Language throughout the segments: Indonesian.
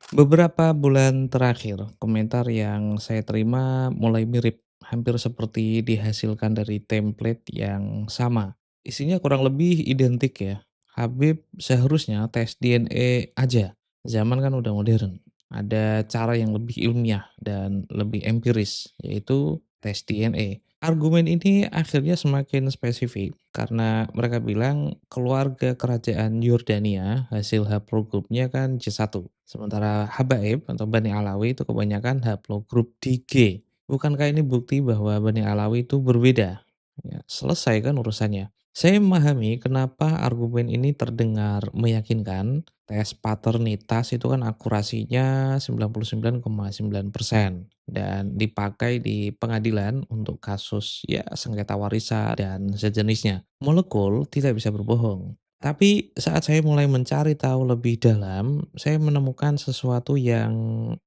Beberapa bulan terakhir, komentar yang saya terima mulai mirip, hampir seperti dihasilkan dari template yang sama. Isinya kurang lebih identik ya. Habib seharusnya tes DNA aja. Zaman kan udah modern. Ada cara yang lebih ilmiah dan lebih empiris, yaitu tes DNA. Argumen ini akhirnya semakin spesifik karena mereka bilang keluarga kerajaan Yordania hasil haplogrup-nya kan C1. Sementara Habaib atau Bani Alawi itu kebanyakan haplogrup di G. Bukankah ini bukti bahwa Bani Alawi itu berbeda? Ya, selesai kan urusannya. Saya memahami kenapa argumen ini terdengar meyakinkan. Tes paternitas itu kan akurasinya 99,9% dan dipakai di pengadilan untuk kasus ya sengketa warisan dan sejenisnya. Molekul tidak bisa berbohong. Tapi saat saya mulai mencari tahu lebih dalam, saya menemukan sesuatu yang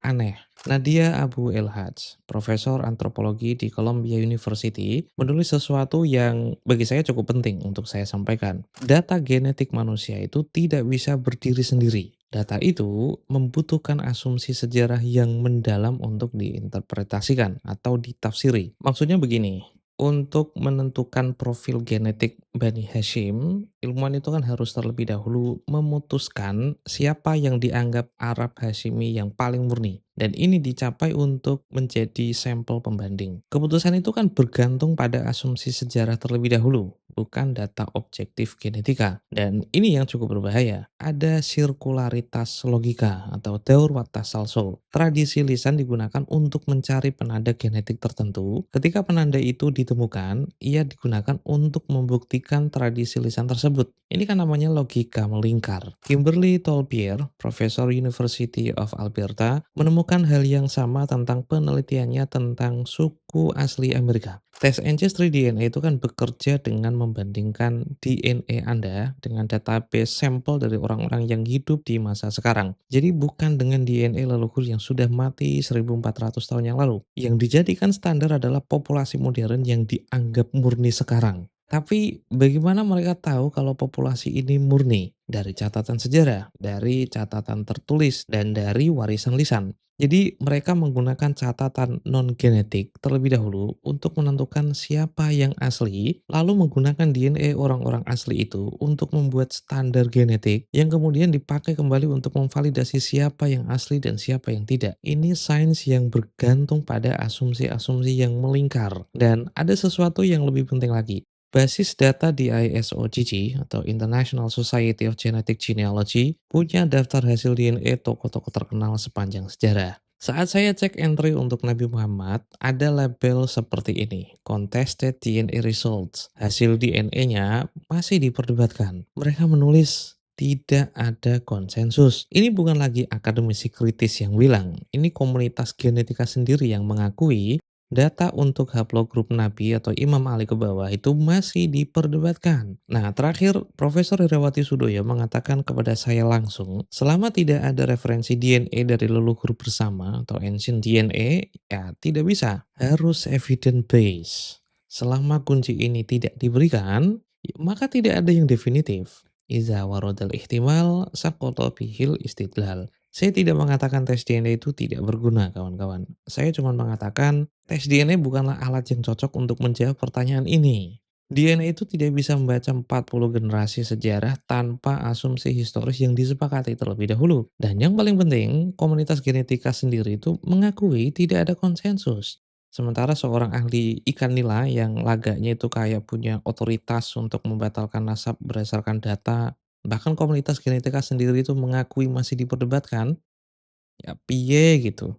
aneh. Nadia Abu El-Hajj, profesor antropologi di Columbia University, menulis sesuatu yang bagi saya cukup penting untuk saya sampaikan. Data genetik manusia itu tidak bisa berdiri sendiri. Data itu membutuhkan asumsi sejarah yang mendalam untuk diinterpretasikan atau ditafsiri. Maksudnya begini, untuk menentukan profil genetik Bani Hashim, ilmuwan itu kan harus terlebih dahulu memutuskan siapa yang dianggap Arab Hashimi yang paling murni. Dan ini dicapai untuk menjadi sampel pembanding. Keputusan itu kan bergantung pada asumsi sejarah terlebih dahulu, bukan data objektif genetika. Dan ini yang cukup berbahaya. Ada sirkularitas logika atau daur wattasalsul. Tradisi lisan digunakan untuk mencari penanda genetik tertentu. Ketika penanda itu ditemukan, ia digunakan untuk membuktikan tradisi lisan tersebut. Ini kan namanya logika melingkar. Kimberly Tolbier, profesor University of Alberta, menemukan hal yang sama tentang penelitiannya tentang suku asli Amerika. Tes Ancestry DNA itu kan bekerja dengan membandingkan DNA Anda dengan database sampel dari orang-orang yang hidup di masa sekarang. Jadi bukan dengan DNA leluhur yang sudah mati 1400 tahun yang lalu. Yang dijadikan standar adalah populasi modern yang dianggap murni sekarang. Tapi bagaimana mereka tahu kalau populasi ini murni? Dari catatan sejarah, dari catatan tertulis, dan dari warisan lisan. Jadi mereka menggunakan catatan non-genetik terlebih dahulu untuk menentukan siapa yang asli, lalu menggunakan DNA orang-orang asli itu untuk membuat standar genetik yang kemudian dipakai kembali untuk memvalidasi siapa yang asli dan siapa yang tidak. Ini sains yang bergantung pada asumsi-asumsi yang melingkar. Dan ada sesuatu yang lebih penting lagi. Basis data di ISOGG atau International Society of Genetic Genealogy punya daftar hasil DNA tokoh-tokoh terkenal sepanjang sejarah. Saat saya cek entry untuk Nabi Muhammad, ada label seperti ini, Contested DNA Results. Hasil DNA-nya masih diperdebatkan. Mereka menulis, tidak ada konsensus. Ini bukan lagi akademisi kritis yang bilang, ini komunitas genetika sendiri yang mengakui data untuk haplogrup Nabi atau Imam Ali ke bawah itu masih diperdebatkan. Nah, terakhir Profesor Herawati Sudoyo mengatakan kepada saya langsung, selama tidak ada referensi DNA dari leluhur bersama atau ancient DNA, ya tidak bisa. Harus evidence based. Selama kunci ini tidak diberikan, maka tidak ada yang definitif. Iza warodal ihtimal sakoto bihil istidlal. Saya tidak mengatakan tes DNA itu tidak berguna, kawan-kawan. Saya cuma mengatakan tes DNA bukanlah alat yang cocok untuk menjawab pertanyaan ini. DNA itu tidak bisa membaca 40 generasi sejarah tanpa asumsi historis yang disepakati terlebih dahulu. Dan yang paling penting, komunitas genetika sendiri itu mengakui tidak ada konsensus. Sementara seorang ahli ikan nila yang lagaknya itu kayak punya otoritas untuk membatalkan nasab berdasarkan data, bahkan komunitas genetika sendiri itu mengakui masih diperdebatkan, ya piye gitu.